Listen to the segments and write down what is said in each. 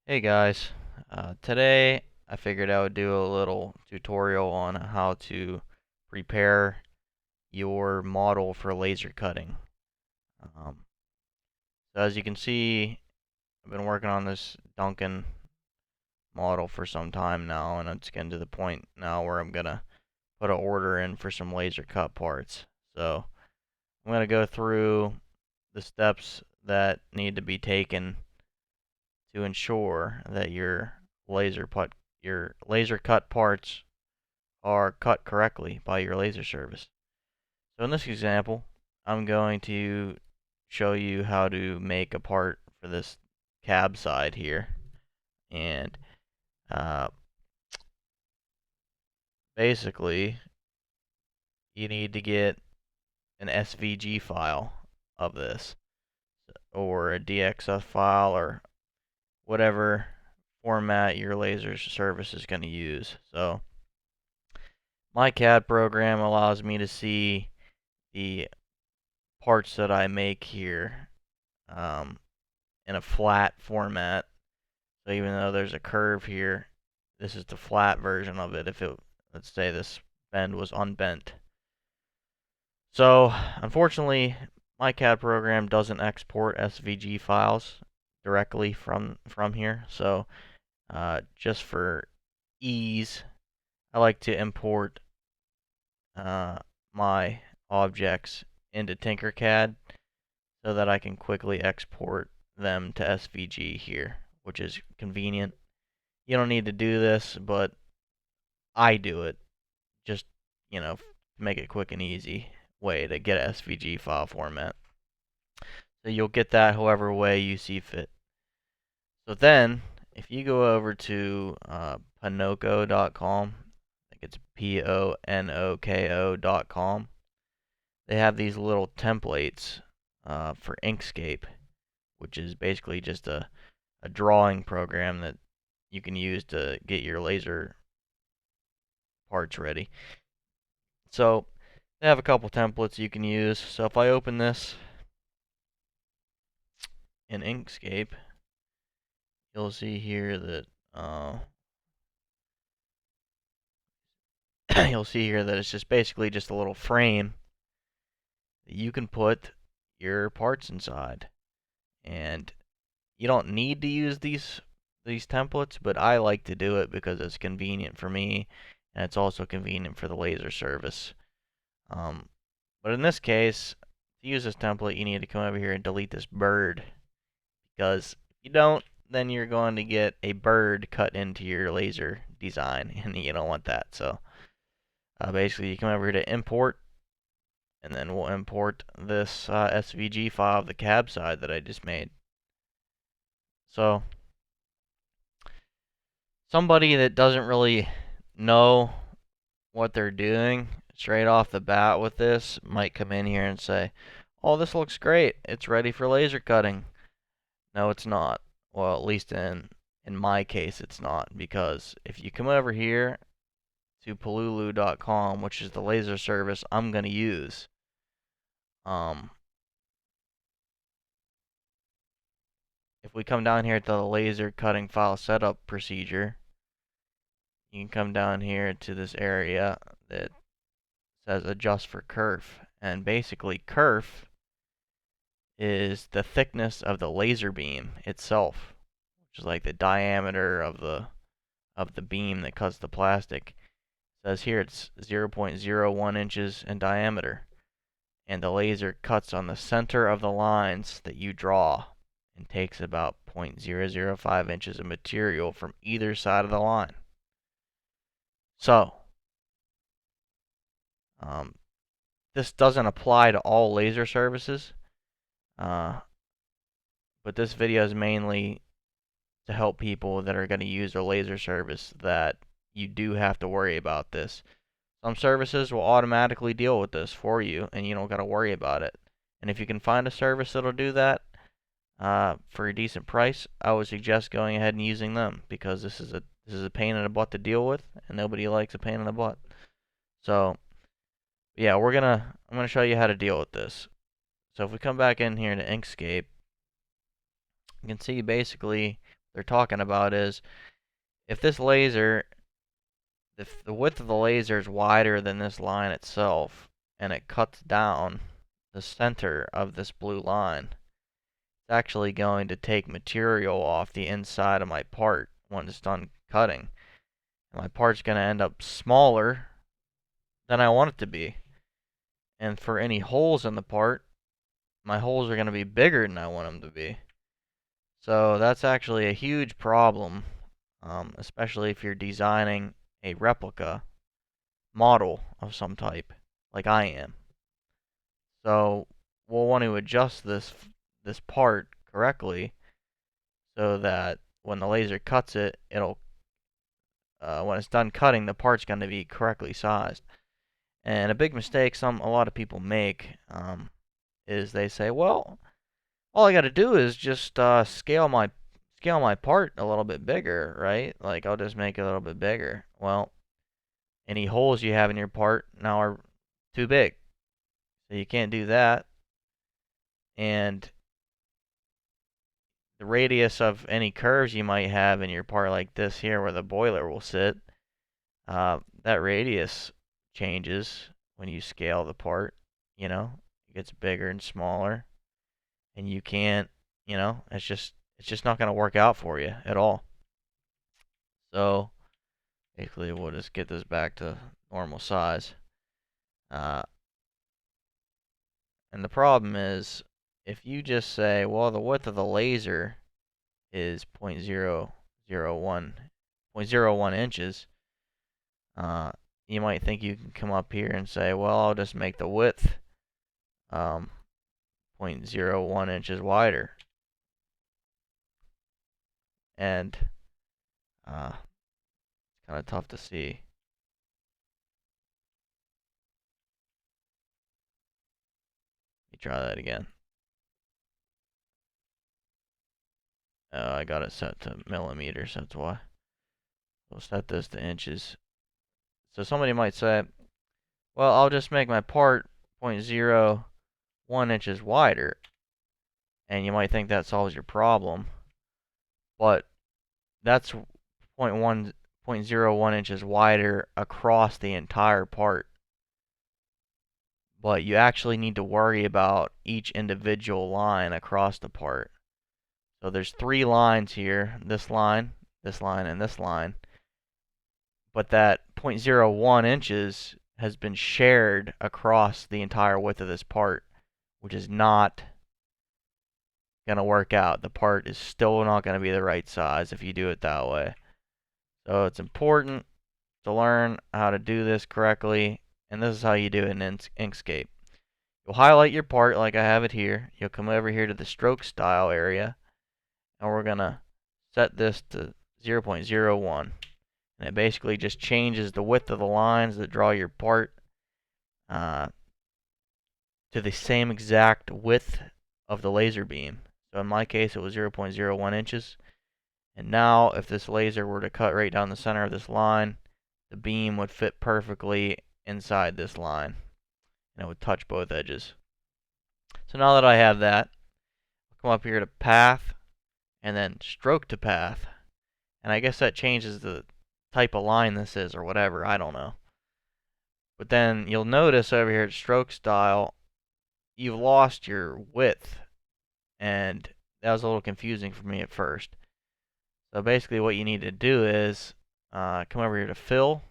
Hey guys, today I figured I would do a little tutorial on how to prepare your model for laser cutting. Um, so as you can see, I've been working on this Duncan model for some time now, and it's getting to the point now where I'm gonna put an order in for some laser cut parts. So I'm gonna go through the steps that need to be taken to ensure that your laser cut parts are cut correctly by your laser service. So in this example, I'm going to show you how to make a part for this cab side here. And uh, basically, you need to get an SVG file of this, or a DXF file, or whatever format your laser service is going to use. So my CAD program allows me to see the parts that I make here um, in a flat format. So even though there's a curve here, this is the flat version of it. If it, let's say this bend was unbent. So unfortunately, my CAD program doesn't export SVG files directly from here. So just for ease, I like to import my objects into Tinkercad so that I can quickly export them to SVG here, which is convenient. You don't need to do this, but I do it just, to make it quick and easy way to get a SVG file format. So you'll get that however way you see fit. So then, if you go over to Ponoko.com, I think it's Ponoko.com, they have these little templates for Inkscape, which is basically just a drawing program that you can use to get your laser parts ready. So they have a couple templates you can use. So if I open this in Inkscape, you'll see here that you'll see here that it's just basically just a little frame that you can put your parts inside. And you don't need to use these templates, but I like to do it because it's convenient for me, and it's also convenient for the laser service. Um, but in this case, to use this template, you need to come over here and delete this bird, because if you don't, then you're going to get a bird cut into your laser design, and you don't want that. So basically, you come over here to import, and then we'll import this SVG file of the cab side that I just made. So somebody that doesn't really know what they're doing straight off the bat with this might come in here and say, "Oh, this looks great. It's ready for laser cutting." No, it's not. Well, at least in my case, it's not, because if you come over here to Polulu.com, which is the laser service I'm going to use, um, if we come down here to the laser cutting file setup procedure, you can come down here to this area that says adjust for kerf, and basically kerf is the thickness of the laser beam itself, which is like the diameter of the beam that cuts the plastic. It says here it's 0.01 inches in diameter, and the laser cuts on the center of the lines that you draw and takes about 0.005 inches of material from either side of the line. So, this doesn't apply to all laser services, but this video is mainly to help people that are going to use a laser service that you do have to worry about this. Some services will automatically deal with this for you, and you don't got to worry about it. And if you can find a service that'll do that for a decent price, I would suggest going ahead and using them, because this is a pain in the butt to deal with, and nobody likes a pain in the butt. So yeah, I'm gonna show you how to deal with this. So if we come back in here to Inkscape, you can see basically they're talking about is if this laser, if the width of the laser is wider than this line itself, and it cuts down the center of this blue line, it's actually going to take material off the inside of my part when it's done cutting. And my part's going to end up smaller than I want it to be. And for any holes in the part, my holes are going to be bigger than I want them to be. So that's actually a huge problem, especially if you're designing a replica model of some type, like I am. So we'll want to adjust this part correctly so that when the laser cuts it, it'll when it's done cutting, the part's going to be correctly sized. And a big mistake a lot of people make is they say, well, all I got to do is just scale my part a little bit bigger, right? Like I'll just make it a little bit bigger. Well, any holes you have in your part now are too big, so you can't do that. And the radius of any curves you might have in your part, like this here, where the boiler will sit, that radius changes when you scale the part. You know, it gets bigger and smaller, and you can't. It's just not going to work out for you at all. So basically, we'll just get this back to normal size. Uh, and the problem is, if you just say, well, the width of the laser is 0.001 inches, you might think you can come up here and say, well, I'll just make the width 0.01 inches wider. And it's kind of tough to see. Let me try that again. I got it set to millimeters, that's why. We'll set this to inches. So somebody might say, well, I'll just make my part 0.01 inches wider. And you might think that solves your problem. But that's 0.01 inches wider across the entire part. But you actually need to worry about each individual line across the part. So there's 3 lines here, this line, and this line. But that 0.01 inches has been shared across the entire width of this part, which is not going to work out. The part is still not going to be the right size if you do it that way. So it's important to learn how to do this correctly, and this is how you do it in Inkscape. You'll highlight your part like I have it here. You'll come over here to the stroke style area, and we're going to set this to 0.01. And it basically just changes the width of the lines that draw your part to the same exact width of the laser beam. So in my case, it was 0.01 inches. And now, if this laser were to cut right down the center of this line, the beam would fit perfectly inside this line. And it would touch both edges. So now that I have that, I'll come up here to path, and then stroke to path. And I guess that changes the type of line this is, or whatever, I don't know. But then you'll notice over here at stroke style, you've lost your width. And that was a little confusing for me at first. So basically what you need to do is come over here to fill,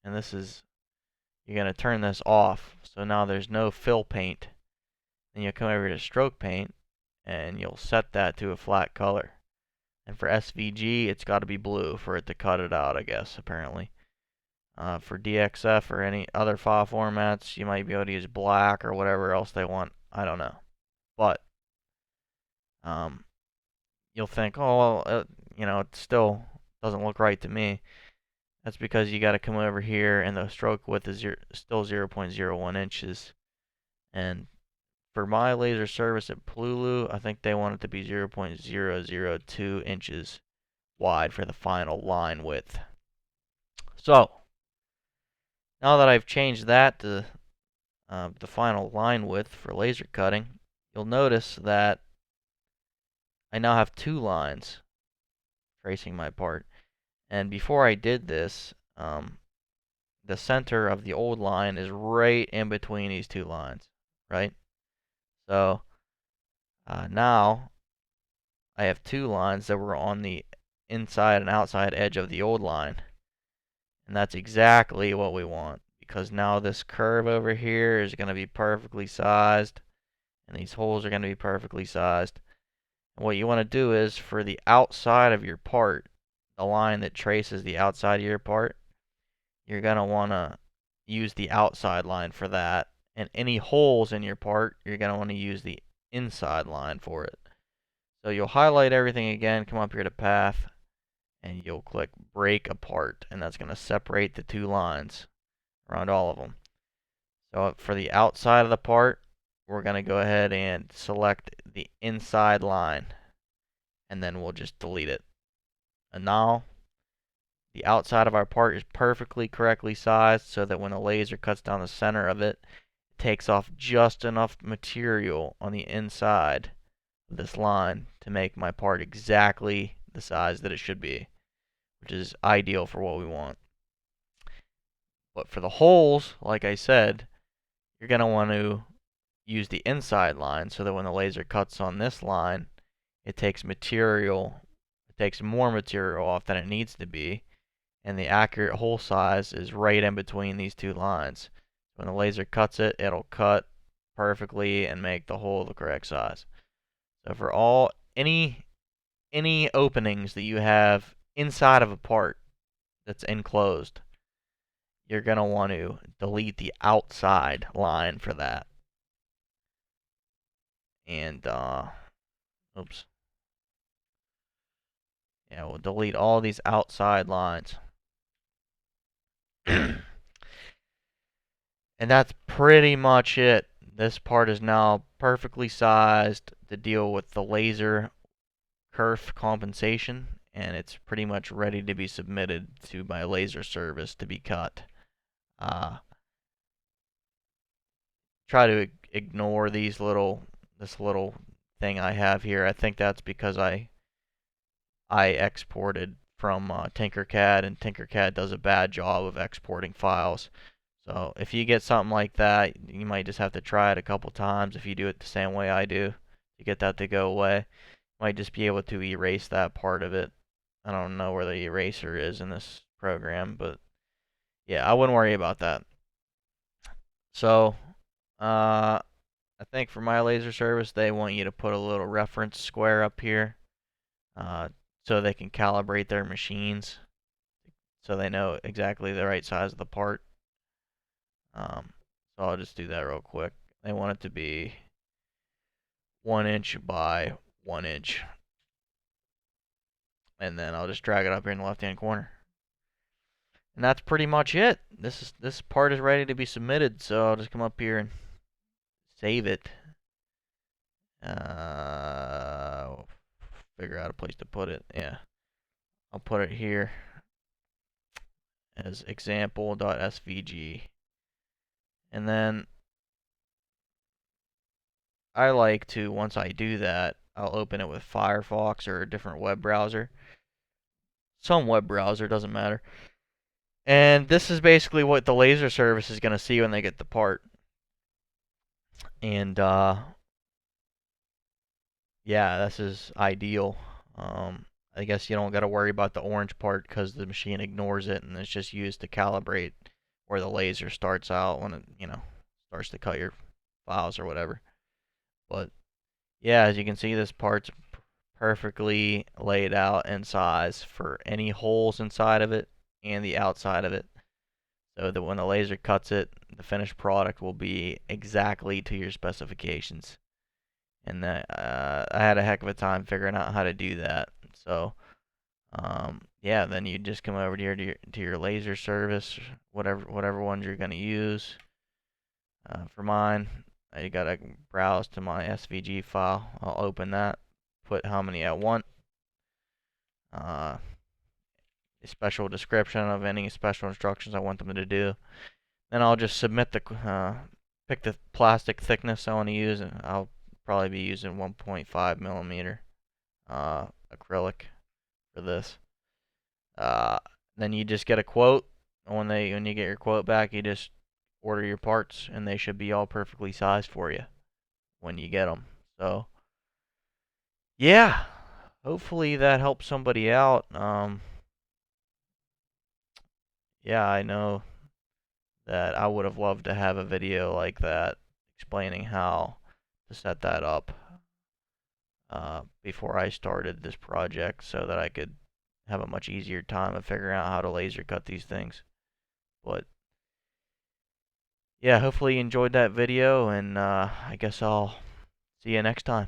and you're going to turn this off. So now there's no fill paint. Then you'll come over to stroke paint, and you'll set that to a flat color. And for SVG, it's got to be blue for it to cut it out, I guess, apparently. For DXF or any other file formats, you might be able to use black or whatever else they want. I don't know. But you'll think, oh, well, it still doesn't look right to me. That's because you got to come over here, and the stroke width is still 0.01 inches. And for my laser service at Plulu, I think they want it to be 0.002 inches wide for the final line width. So, now that I've changed that to the final line width for laser cutting, you'll notice that I now have 2 lines. tracing my part. And before I did this, the center of the old line is right in between these two lines, right? So now I have two lines that were on the inside and outside edge of the old line. And that's exactly what we want, because now this curve over here is going to be perfectly sized, and these holes are going to be perfectly sized. And what you want to do is, for the outside of your part, the line that traces the outside of your part, you're going to want to use the outside line for that. And any holes in your part, you're going to want to use the inside line for it. So you'll highlight everything again, come up here to path, and you'll click break apart, and that's going to separate the two lines around all of them. So for the outside of the part, we're going to go ahead and select the inside line, and then we'll just delete it. And now the outside of our part is perfectly correctly sized so that when the laser cuts down the center of it, it takes off just enough material on the inside of this line to make my part exactly the size that it should be, which is ideal for what we want. But for the holes, like I said, you're going to want to use the inside line so that when the laser cuts on this line, it takes more material off than it needs to be, and the accurate hole size is right in between these two lines. When the laser cuts it, it'll cut perfectly and make the hole the correct size. So for any openings that you have inside of a part that's enclosed, you're going to want to delete the outside line for that. And, oops. Yeah, we'll delete all these outside lines. And that's pretty much it. This part is now perfectly sized to deal with the laser kerf compensation, and it's pretty much ready to be submitted to my laser service to be cut. Try to ignore this little thing I have here. I think that's because I exported from Tinkercad, and Tinkercad does a bad job of exporting files. So if you get something like that, you might just have to try it a couple times if you do it the same way I do to get that to go away. You might just be able to erase that part of it. I don't know where the eraser is in this program, but yeah, I wouldn't worry about that. So, I think for my laser service, they want you to put a little reference square up here, so they can calibrate their machines, so they know exactly the right size of the part. So I'll just do that real quick. They want it to be 1 inch by 1 inch. And then I'll just drag it up here in the left-hand corner. And that's pretty much it. This part is ready to be submitted, so I'll just come up here and save it. Figure out a place to put it. Yeah. I'll put it here as example.svg. And then I like to, once I do that, I'll open it with Firefox or a different web browser. Some web browser, doesn't matter. And this is basically what the laser service is going to see when they get the part. And yeah, this is ideal. I guess you don't got to worry about the orange part because the machine ignores it, and it's just used to calibrate where the laser starts out when it, starts to cut your files or whatever. But yeah, as you can see, this part's perfectly laid out in size for any holes inside of it and the outside of it, so that when the laser cuts it, the finished product will be exactly to your specifications. And that I had a heck of a time figuring out how to do that. So yeah, then you just come over here to your laser service, whatever ones you're gonna use. For mine, you gotta browse to my SVG file. I'll open that, put how many I want, a special description of any special instructions I want them to do. Then I'll just submit pick the plastic thickness I want to use, and I'll probably be using 1.5 millimeter acrylic for this. Uh, then you just get a quote. When you get your quote back, you just order your parts, and they should be all perfectly sized for you when you get them. So yeah, hopefully that helps somebody out. Yeah, I know that I would have loved to have a video like that explaining how to set that up before I started this project so that I could have a much easier time of figuring out how to laser cut these things. But yeah, hopefully you enjoyed that video, and I guess I'll see you next time.